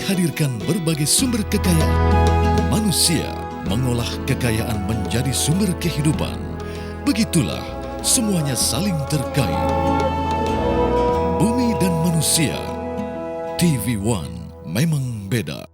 menghadirkan berbagai sumber kekayaan. Manusia mengolah kekayaan menjadi sumber kehidupan. Begitulah semuanya saling terkait. Bumi dan manusia, TV One memang beda.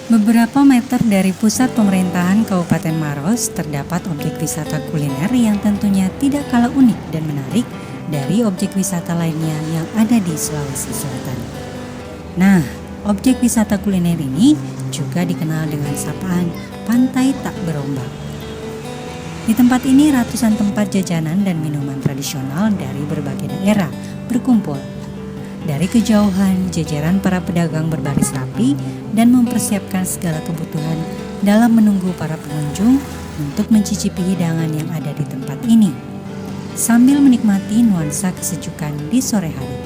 Beberapa meter dari pusat pemerintahan Kabupaten Maros terdapat objek wisata kuliner yang tentunya tidak kalah unik dan menarik dari objek wisata lainnya yang ada di Sulawesi Selatan. Nah, objek wisata kuliner ini juga dikenal dengan sapaan Pantai Tak Berombak. Di tempat ini ratusan tempat jajanan dan minuman tradisional dari berbagai daerah berkumpul. Dari kejauhan, jajaran para pedagang berbaris rapi dan mempersiapkan segala kebutuhan dalam menunggu para pengunjung untuk mencicipi hidangan yang ada di tempat ini, sambil menikmati nuansa kesejukan di sore hari.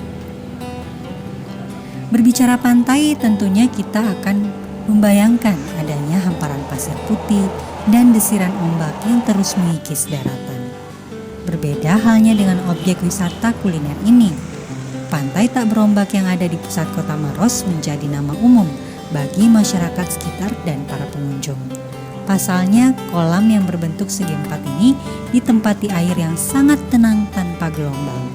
Berbicara pantai, tentunya kita akan membayangkan adanya hamparan pasir putih dan desiran ombak yang terus mengikis daratan. Berbeda halnya dengan objek wisata kuliner ini. Pantai Tak Berombak yang ada di pusat kota Maros menjadi nama umum bagi masyarakat sekitar dan para pengunjung. Pasalnya, kolam yang berbentuk segi empat ini ditempati air yang sangat tenang tanpa gelombang.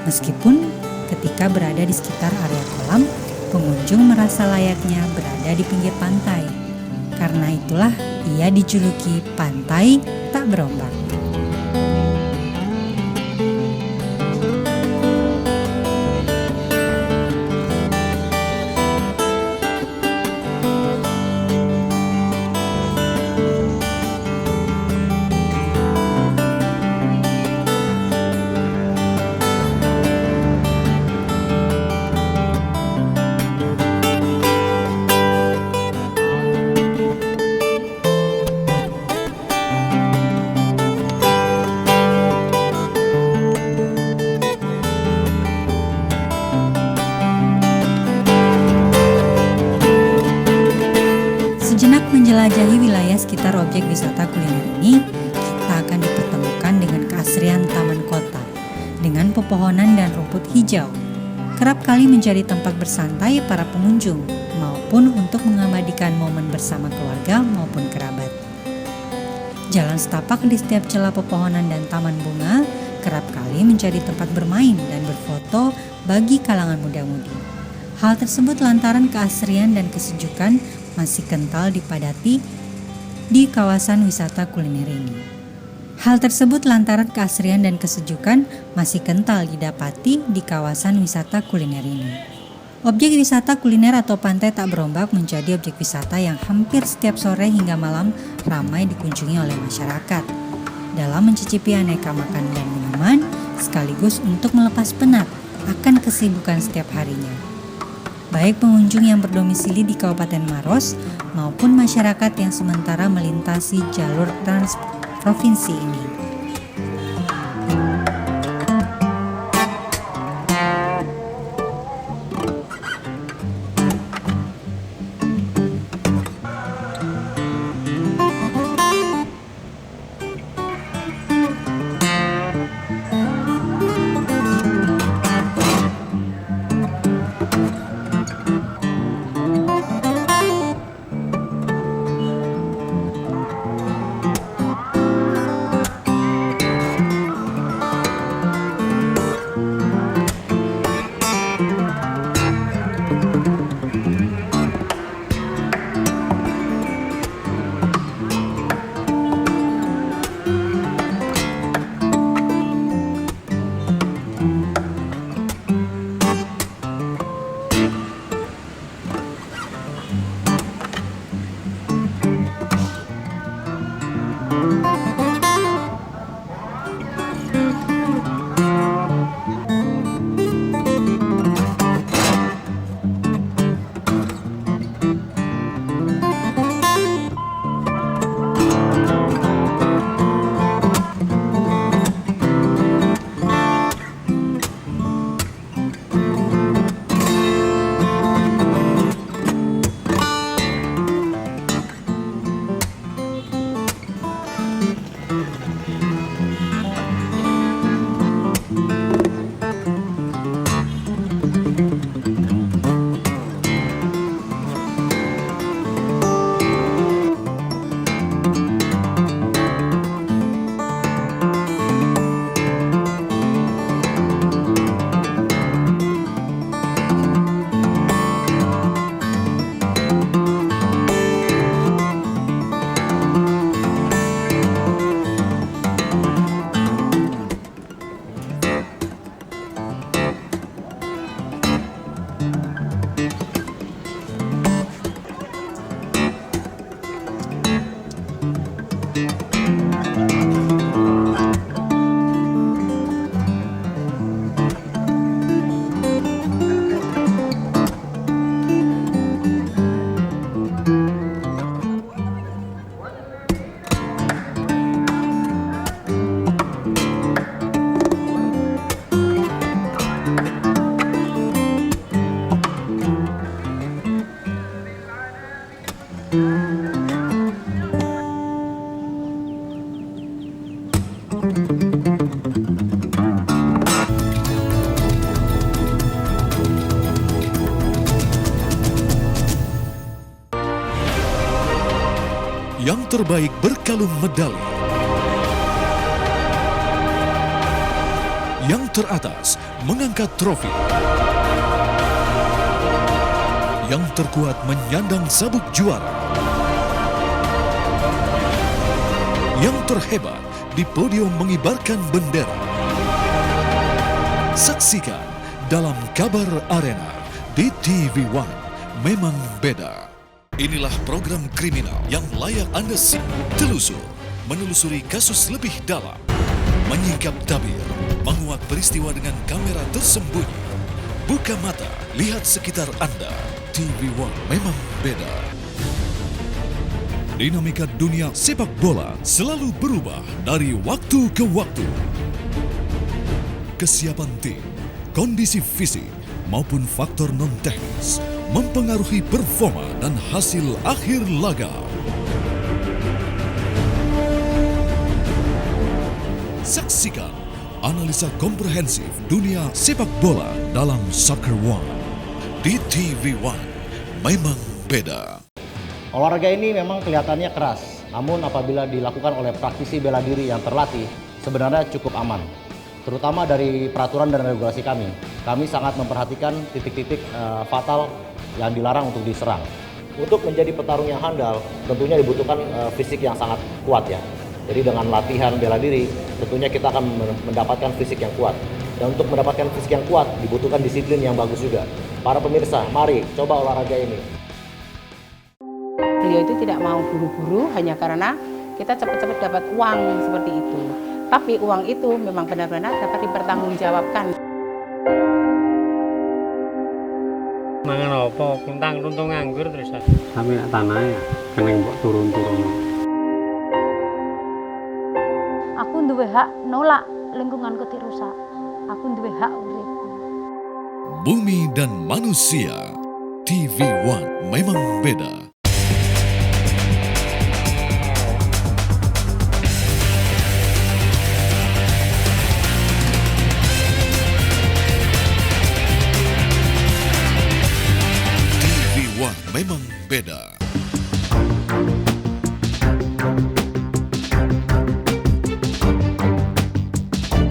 Meskipun ketika berada di sekitar area kolam, pengunjung merasa layaknya berada di pinggir pantai. Karena itulah ia dijuluki Pantai Tak Berombak. Sejenak menjelajahi wilayah sekitar objek wisata kuliner ini, kita akan dipertemukan dengan keasrian taman kota, dengan pepohonan dan rumput hijau. Kerap kali menjadi tempat bersantai para pengunjung, maupun untuk mengabadikan momen bersama keluarga maupun kerabat. Jalan setapak di setiap celah pepohonan dan taman bunga kerap kali menjadi tempat bermain dan berfoto bagi kalangan muda-mudi. Hal tersebut lantaran keasrian dan kesejukan masih kental dipadati di kawasan wisata kuliner ini. Hal tersebut lantaran keasrian dan kesejukan masih kental didapati di kawasan wisata kuliner ini. Objek wisata kuliner atau Pantai Tak Berombak menjadi objek wisata yang hampir setiap sore hingga malam ramai dikunjungi oleh masyarakat dalam mencicipi aneka makanan dan minuman sekaligus untuk melepas penat akan kesibukan setiap harinya. Baik pengunjung yang berdomisili di Kabupaten Maros maupun masyarakat yang sementara melintasi jalur trans provinsi ini. Yang terbaik berkalung medali. Yang teratas mengangkat trofi. Yang terkuat menyandang sabuk juara. Yang terhebat di podium mengibarkan bendera. Saksikan dalam Kabar Arena di TV One. Memang beda. Inilah program kriminal yang layak Anda simak, telusur, menelusuri kasus lebih dalam, menyingkap tabir, menguak peristiwa dengan kamera tersembunyi. Buka mata, lihat sekitar Anda. TV One memang beda. Dinamika dunia sepak bola selalu berubah dari waktu ke waktu. Kesiapan tim, kondisi fisik, maupun faktor non-teknis mempengaruhi performa dan hasil akhir laga. Saksikan analisa komprehensif dunia sepak bola dalam Soccer One. Di TV One, memang beda. Olahraga ini memang kelihatannya keras, namun apabila dilakukan oleh praktisi bela diri yang terlatih, sebenarnya cukup aman. Terutama dari peraturan dan regulasi kami sangat memperhatikan titik-titik fatal yang dilarang untuk diserang. Untuk menjadi petarung yang handal, tentunya dibutuhkan fisik yang sangat kuat ya. Jadi dengan latihan bela diri, tentunya kita akan mendapatkan fisik yang kuat. Dan untuk mendapatkan fisik yang kuat, dibutuhkan disiplin yang bagus juga. Para pemirsa, mari coba olahraga ini. Beliau itu tidak mau buru-buru hanya karena kita cepat-cepat dapat uang seperti itu. Tapi uang itu memang benar-benar dapat dipertanggungjawabkan. Mangan apa? Kuntang-kuntung nganggur terus sampe nak tanah ya, keneng kok turun-turun. Aku duwe hak nolak lingkunganku dirusak. Aku duwe hak urip. Bumi dan manusia. TV One memang beda. Memang beda.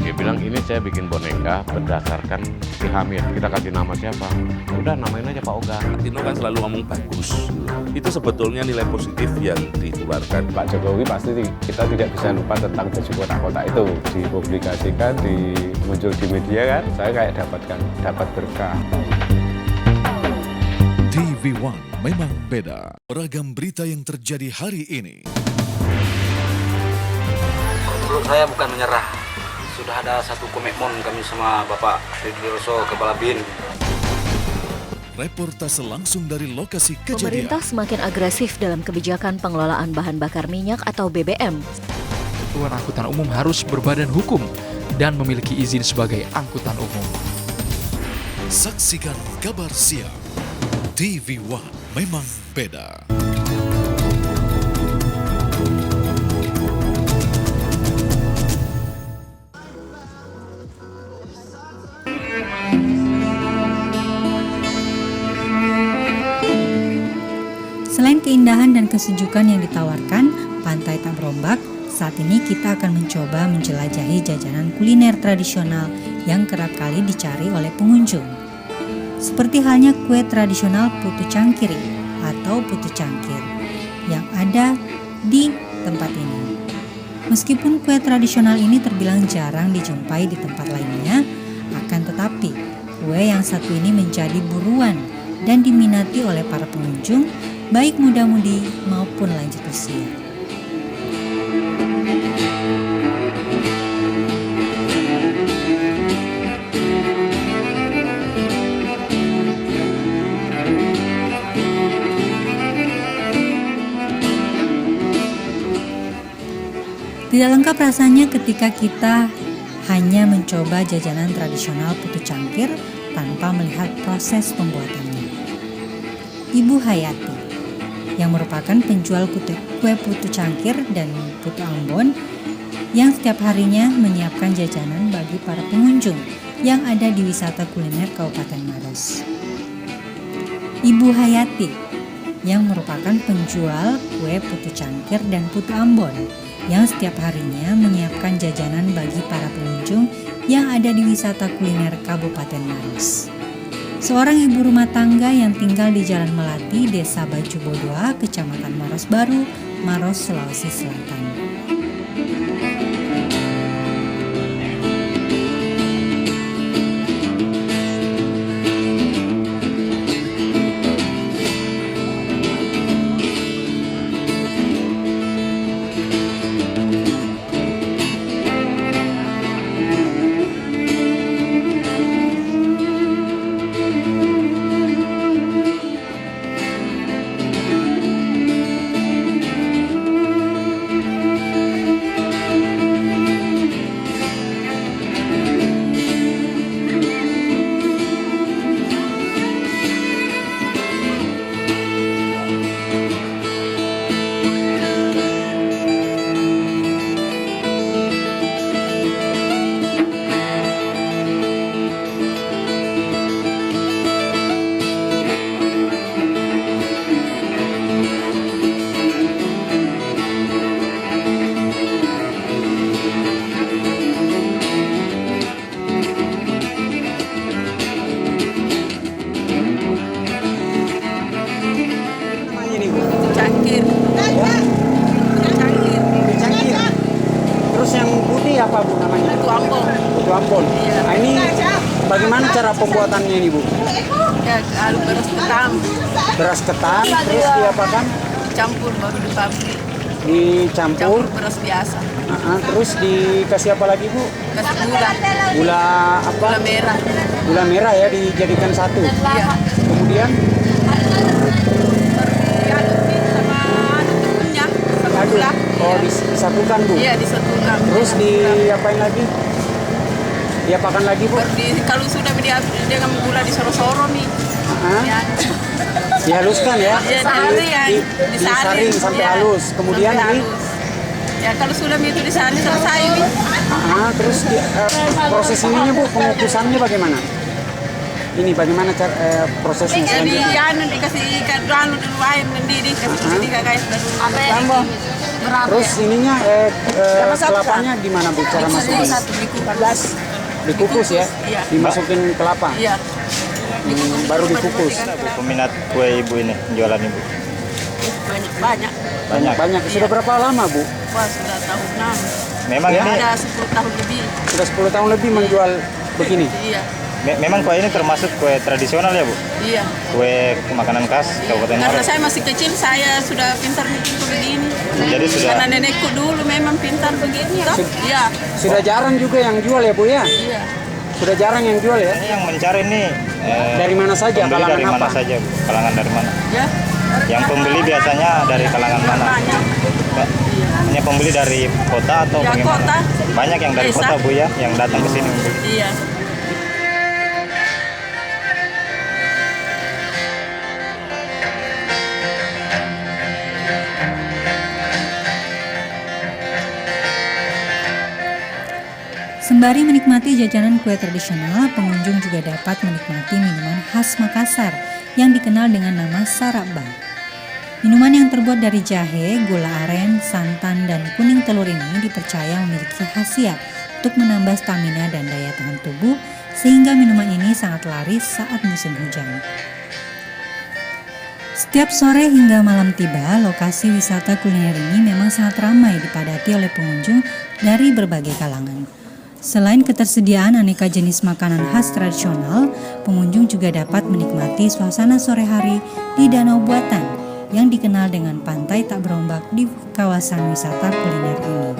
Dia bilang ini saya bikin boneka berdasarkan si Hamid. Kita kasih nama siapa? Udah namain aja Pak Oga. Tino kan selalu ngomong bagus. Itu sebetulnya nilai positif yang dikeluarkan. Pak Jokowi pasti kita tidak bisa lupa tentang baju kotak-kotak itu. Dipublikasikan, muncul di media kan. Saya kayak dapat berkah. TV One memang beda. Beragam berita yang terjadi hari ini. Menurut saya bukan menyerah. Sudah ada satu komitmen kami sama Bapak Ridwi Roso, Kepala BIN. Reportase langsung dari lokasi kejadian. Pemerintah semakin agresif dalam kebijakan pengelolaan bahan bakar minyak atau BBM. Satuan angkutan umum harus berbadan hukum dan memiliki izin sebagai angkutan umum. Saksikan Kabar Siang. TV One memang beda. Selain keindahan dan kesejukan yang ditawarkan Pantai Tak Berombak, saat ini kita akan mencoba menjelajahi jajanan kuliner tradisional yang kerap kali dicari oleh pengunjung. Seperti halnya kue tradisional putu cangkiri atau putu cangkir yang ada di tempat ini. Meskipun kue tradisional ini terbilang jarang dijumpai di tempat lainnya, akan tetapi kue yang satu ini menjadi buruan dan diminati oleh para pengunjung, baik muda-mudi maupun lanjut usia. Tidak lengkap rasanya ketika kita hanya mencoba jajanan tradisional putu cangkir tanpa melihat proses pembuatannya. Ibu Hayati, yang merupakan penjual kue putu cangkir dan putu Ambon, yang setiap harinya menyiapkan jajanan bagi para pengunjung yang ada di wisata kuliner Kabupaten Maros. Ibu Hayati yang merupakan penjual kue putu cangkir dan putu Ambon yang setiap harinya menyiapkan jajanan bagi para pengunjung yang ada di wisata kuliner Kabupaten Maros. Seorang ibu rumah tangga yang tinggal di Jalan Melati, Desa Baju Bodoa, Kecamatan Maros Baru, Maros, Sulawesi Selatan. Terus yang putih apa Bu namanya? Putu Ambon. Putu Ambon. Nah, ini bagaimana cara pembuatannya ini Bu? Ya, beras ketan. Beras ketan, terus diapakan? Campur baru dipabrik. Dicampur. Beras biasa. Terus dikasih apa lagi Bu? Kasih gula. Gula apa? Gula merah. Gula merah ya, dijadikan satu. Iya. Kemudian gula. Oh, disatukan Bu? Iya, disatukan. Terus diapain lagi? Diapakan lagi Bu? Kalau sudah dengan gula disoro-soro nih. Dihaluskan ya? Disaring sampai halus. Kemudian ya kalau sudah itu disaring selesai. Terus proses ininya Bu, pengukusannya bagaimana? Ini bagaimana prosesnya selanjutnya? Dikasih ikan dulu air mendidih, kasih kayak baru. Terus ininya kelapanya gimana Bu cara masuknya? Dikukus ya? Dimasukin kelapa? Iya. Baru dikukus. Peminat kue Ibu ini, jualan Ibu? Banyak. Sudah berapa lama Bu? Wah, sudah tahun 6. Memang ini? Ada 10 tahun lebih. Sudah 10 tahun lebih menjual begini? Iya. Memang kue ini termasuk kue tradisional ya Bu? Iya. Kue makanan khas Kabupaten Maros? Karena saya masih kecil, saya sudah pintar bikin begini. Jadi sudah. Karena nenekku dulu memang pintar begini. Iya. Sudah jarang juga yang jual ya Bu ya? Iya. Sudah jarang yang jual ya? Ini yang mencari nih. Dari mana saja? Pembeli Kalangan dari apa? mana saja Bu? Kalangan dari mana? Ya. Yang pembeli biasanya dari kalangan mana? Hanya pembeli dari kota atau ya, bagaimana? Kota. Banyak yang dari Desa. kota Bu ya, yang datang ke sini membeli. Iya. Sembari menikmati jajanan kue tradisional, pengunjung juga dapat menikmati minuman khas Makassar yang dikenal dengan nama Saraba. Minuman yang terbuat dari jahe, gula aren, santan, dan kuning telur ini dipercaya memiliki khasiat untuk menambah stamina dan daya tahan tubuh, sehingga minuman ini sangat laris saat musim hujan. Setiap sore hingga malam tiba, lokasi wisata kuliner ini memang sangat ramai dipadati oleh pengunjung dari berbagai kalangan. Selain ketersediaan aneka jenis makanan khas tradisional, pengunjung juga dapat menikmati suasana sore hari di danau buatan yang dikenal dengan pantai tak berombak di kawasan wisata kuliner ini.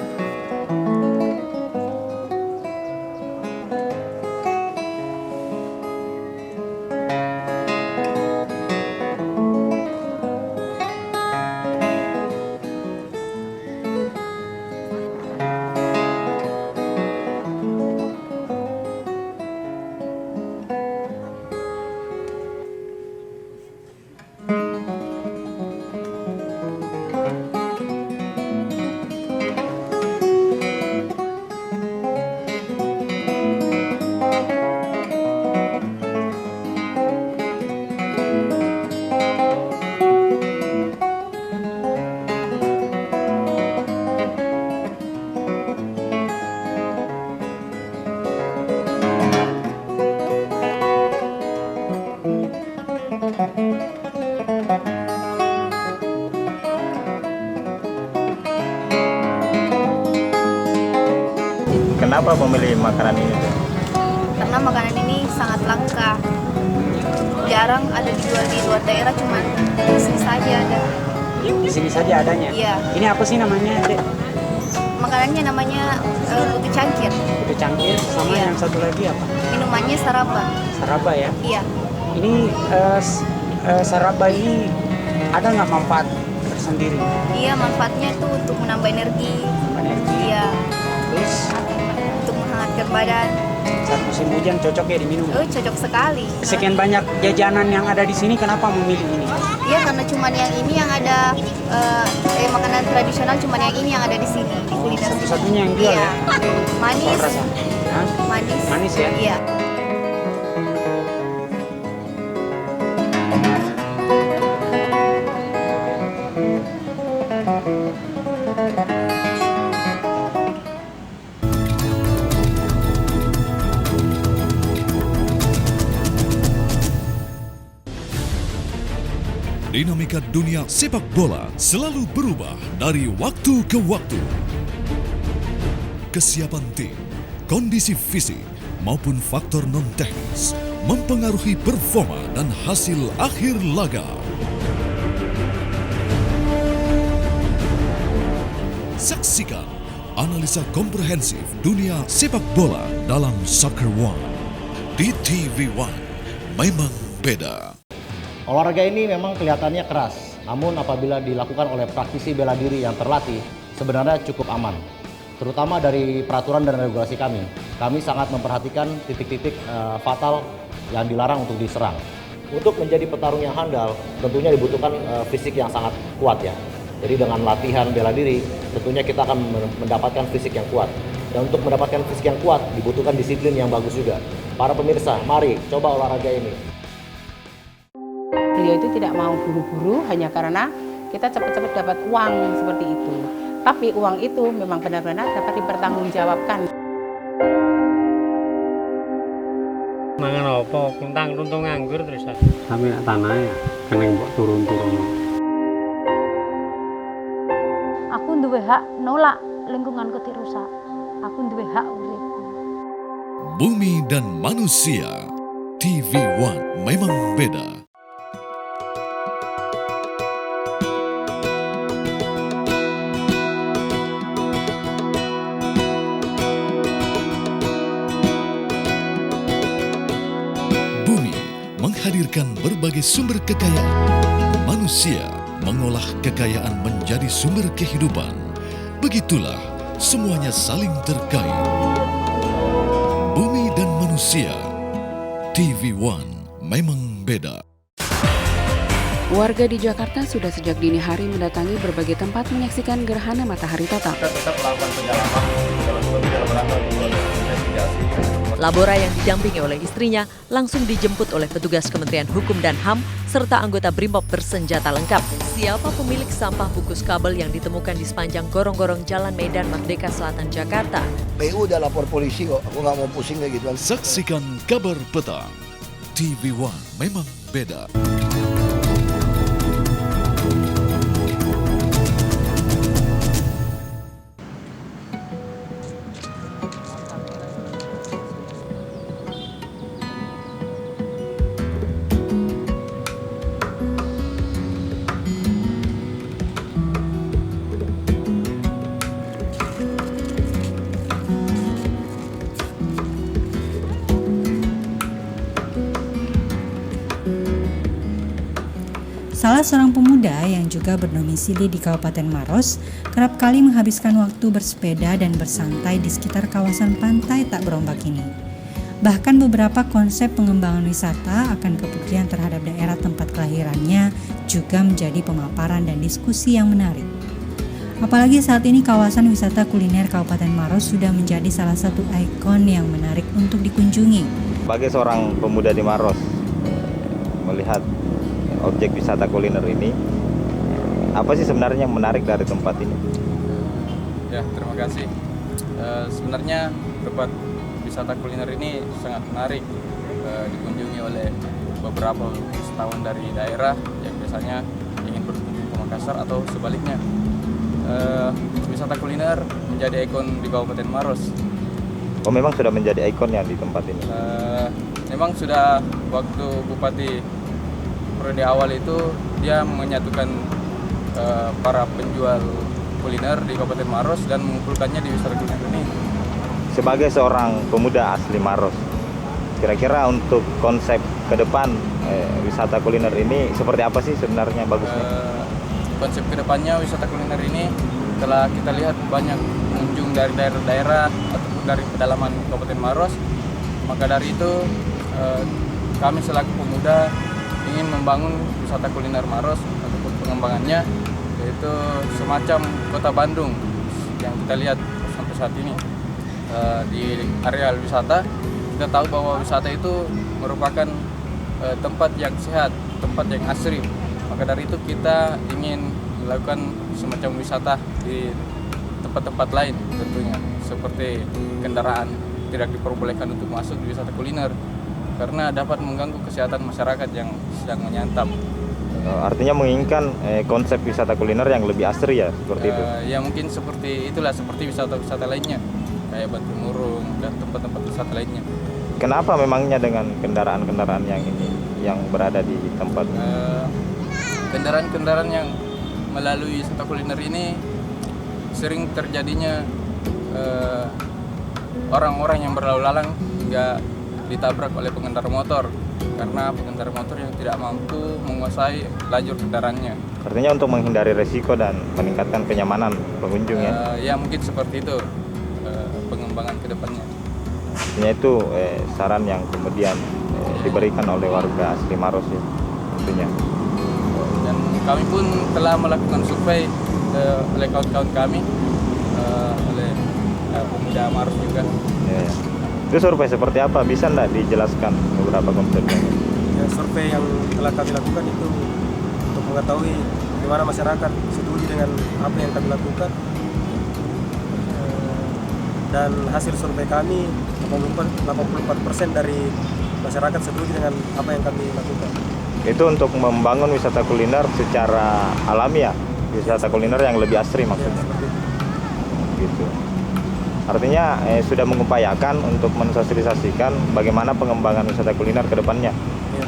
Kenapa memilih makanan ini? Karena makanan ini sangat langka. Jarang ada dijual di luar daerah, cuman di sini saja ada. Di sini saja adanya? Iya. Ini apa sih namanya, Dek? Makanannya namanya putu cangkir. Putu cangkir, sama yang satu lagi apa? Minumannya saraba. Saraba ya? Iya. Ini saraba ini ada nggak manfaat tersendiri? Iya, manfaatnya itu untuk menambah energi. Iya. Terus? Untuk menghangatkan badan. Saat musim hujan cocok ya diminum? Cocok sekali. Sekian banyak jajanan yang ada di sini, kenapa memilih ini? Iya, karena cuman yang ini yang ada makanan tradisional, cuman yang ini yang ada di sini di kuliner. Satu-satunya yang jual ya? Manis. Rasa? Manis. Manis ya? Iya. Dinamika dunia sepak bola selalu berubah dari waktu ke waktu. Kesiapan tim, kondisi fisik, maupun faktor non-teknis mempengaruhi performa dan hasil akhir laga. Saksikan analisa komprehensif dunia sepak bola dalam Soccer One di TV One. Memang beda. Olahraga ini memang kelihatannya keras, namun apabila dilakukan oleh praktisi bela diri yang terlatih, sebenarnya cukup aman. Terutama dari peraturan dan regulasi kami sangat memperhatikan titik-titik fatal yang dilarang untuk diserang. Untuk menjadi petarung yang handal, tentunya dibutuhkan fisik yang sangat kuat ya. Jadi dengan latihan bela diri, tentunya kita akan mendapatkan fisik yang kuat. Dan untuk mendapatkan fisik yang kuat, dibutuhkan disiplin yang bagus juga. Para pemirsa, mari coba olahraga ini. Beliau itu tidak mau buru-buru hanya karena kita cepat-cepat dapat uang seperti itu. Tapi uang itu memang benar-benar dapat dipertanggungjawabkan. Mangan apa? Kuntang runtung nganggur terus sampai tanah ya, kena mbok turun-turun. Aku duwe hak nolak lingkunganku dirusak. Aku duwe hak urip. Bumi dan manusia. TV One memang beda. Menghadirkan berbagai sumber kekayaan. Manusia mengolah kekayaan menjadi sumber kehidupan. Begitulah semuanya saling terkait. Bumi dan manusia. TV One memang beda. Warga di Jakarta sudah sejak dini hari mendatangi berbagai tempat menyaksikan gerhana matahari total. Kita tetap melakukan penyelaman dalam rangka investigasi. Labora yang didampingi oleh istrinya langsung dijemput oleh petugas Kementerian Hukum dan HAM serta anggota Brimob bersenjata lengkap. Siapa pemilik sampah bungkus kabel yang ditemukan di sepanjang gorong-gorong Jalan Medan Merdeka Selatan, Jakarta? PU udah lapor polisi kok, aku nggak mau pusing kayak gitu. Saksikan kabar petang. TV One memang beda. Salah seorang pemuda yang juga berdomisili di Kabupaten Maros kerap kali menghabiskan waktu bersepeda dan bersantai di sekitar kawasan pantai tak berombak ini. Bahkan beberapa konsep pengembangan wisata akan kepedulian terhadap daerah tempat kelahirannya juga menjadi pemaparan dan diskusi yang menarik. Apalagi saat ini kawasan wisata kuliner Kabupaten Maros sudah menjadi salah satu ikon yang menarik untuk dikunjungi. Sebagai seorang pemuda di Maros, melihat objek wisata kuliner ini, apa sih sebenarnya yang menarik dari tempat ini? Ya, terima kasih. Sebenarnya tempat wisata kuliner ini sangat menarik, dikunjungi oleh beberapa wisatawan dari daerah yang biasanya ingin berkunjung ke Makassar atau sebaliknya. Wisata kuliner menjadi ikon di Kabupaten Maros. Oh, memang sudah menjadi ikonnya di tempat ini? Memang sudah waktu Bupati periode awal itu dia menyatukan para penjual kuliner di Kabupaten Maros dan mengumpulkannya di wisata kuliner ini. Sebagai seorang pemuda asli Maros, kira-kira untuk konsep ke depan wisata kuliner ini seperti apa sih sebenarnya bagusnya? Konsep ke depannya wisata kuliner ini telah kita lihat banyak pengunjung dari daerah-daerah ataupun dari pedalaman Kabupaten Maros. Maka dari itu kami selaku pemuda ingin membangun wisata kuliner Maros ataupun pengembangannya, yaitu semacam kota Bandung yang kita lihat sampai saat ini. Di area wisata kita tahu bahwa wisata itu merupakan tempat yang sehat, tempat yang asri. Maka dari itu kita ingin melakukan semacam wisata di tempat-tempat lain tentunya, seperti kendaraan tidak diperbolehkan untuk masuk di wisata kuliner karena dapat mengganggu kesehatan masyarakat yang sedang menyantap. Artinya menginginkan konsep wisata kuliner yang lebih asri ya, seperti itu? Ya mungkin seperti itulah, seperti wisata-wisata lainnya kayak Batu Murung dan tempat-tempat wisata lainnya. Kenapa memangnya dengan kendaraan-kendaraan yang ini yang berada di tempat? Kendaraan-kendaraan yang melalui wisata kuliner ini sering terjadinya orang-orang yang berlalu lalang hingga ditabrak oleh pengendara motor karena pengendara motor yang tidak mampu menguasai lajur kendaraannya. Artinya untuk menghindari resiko dan meningkatkan kenyamanan pengunjung ya? Ya mungkin seperti itu pengembangan ke depannya. Artinya itu saran yang kemudian diberikan oleh warga asli Maros ya tentunya. Dan kami pun telah melakukan survei oleh kawan-kawan kami, oleh pemuda Maros juga. Ya. Itu survei seperti apa? Bisa enggak dijelaskan beberapa konsepnya? Ya, survei yang telah kami lakukan itu untuk mengetahui bagaimana masyarakat setuju dengan apa yang kami lakukan. Dan hasil survei kami 84% dari masyarakat setuju dengan apa yang kami lakukan. Itu untuk membangun wisata kuliner secara alami ya? Wisata kuliner yang lebih asri maksudnya? Ya, gitu. Artinya sudah mengupayakan untuk mensosialisasikan bagaimana pengembangan wisata kuliner ke depannya? Ya.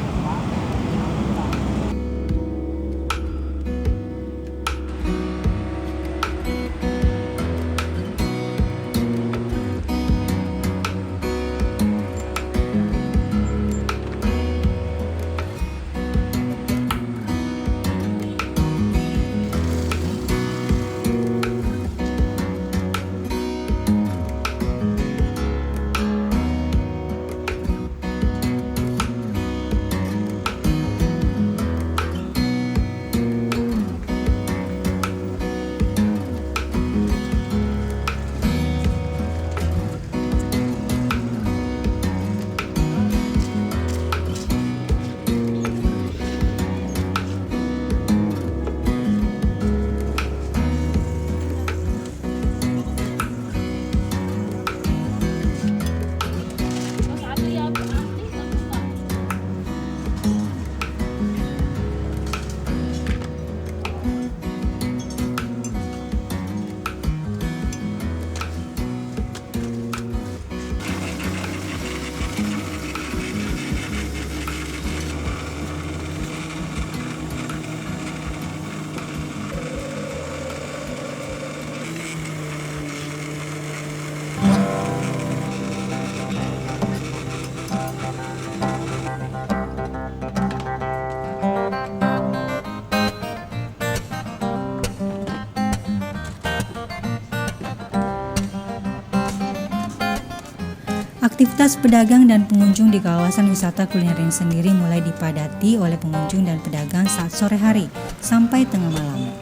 Aktivitas pedagang dan pengunjung di kawasan wisata kuliner ini sendiri mulai dipadati oleh pengunjung dan pedagang saat sore hari sampai tengah malam.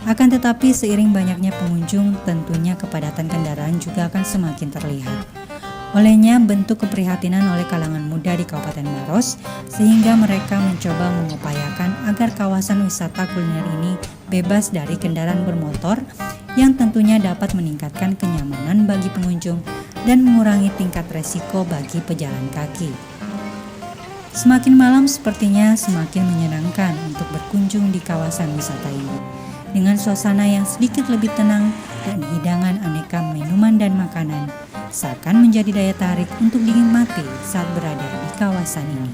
Akan tetapi seiring banyaknya pengunjung, tentunya kepadatan kendaraan juga akan semakin terlihat. Olehnya bentuk keprihatinan oleh kalangan muda di Kabupaten Maros, sehingga mereka mencoba mengupayakan agar kawasan wisata kuliner ini bebas dari kendaraan bermotor yang tentunya dapat meningkatkan kenyamanan bagi pengunjung dan mengurangi tingkat resiko bagi pejalan kaki. Semakin malam sepertinya semakin menyenangkan untuk berkunjung di kawasan wisata ini. Dengan suasana yang sedikit lebih tenang dan hidangan aneka minuman dan makanan, seakan menjadi daya tarik untuk dinikmati saat berada di kawasan ini.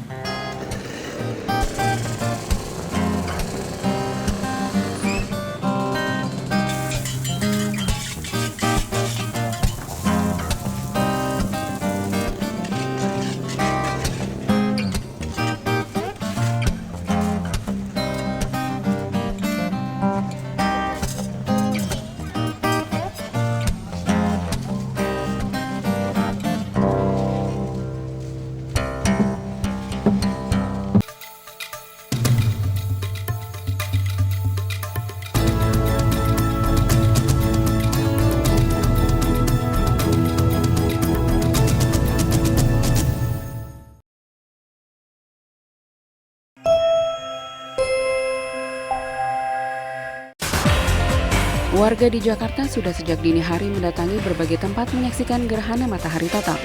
Warga di Jakarta sudah sejak dini hari mendatangi berbagai tempat menyaksikan gerhana matahari total.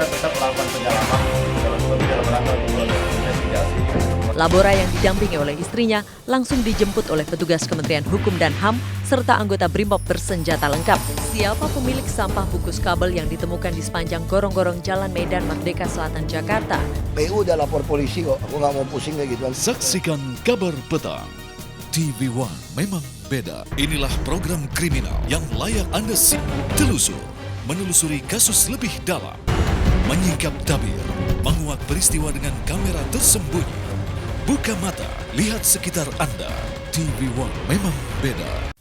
Labora yang didampingi oleh istrinya langsung dijemput oleh petugas Kementerian Hukum dan HAM serta anggota Brimob bersenjata lengkap. Siapa pemilik sampah bungkus kabel yang ditemukan di sepanjang gorong-gorong Jalan Medan Merdeka Selatan, Jakarta? PU udah lapor polisi kok, aku nggak mau pusing kayak gitu. Saksikan Kabar Petang. TV One memang beda. Inilah program kriminal yang layak Anda simak, telusur, menelusuri kasus lebih dalam, menyingkap tabir, menguak peristiwa dengan kamera tersembunyi. Buka mata, lihat sekitar Anda. TV One memang beda.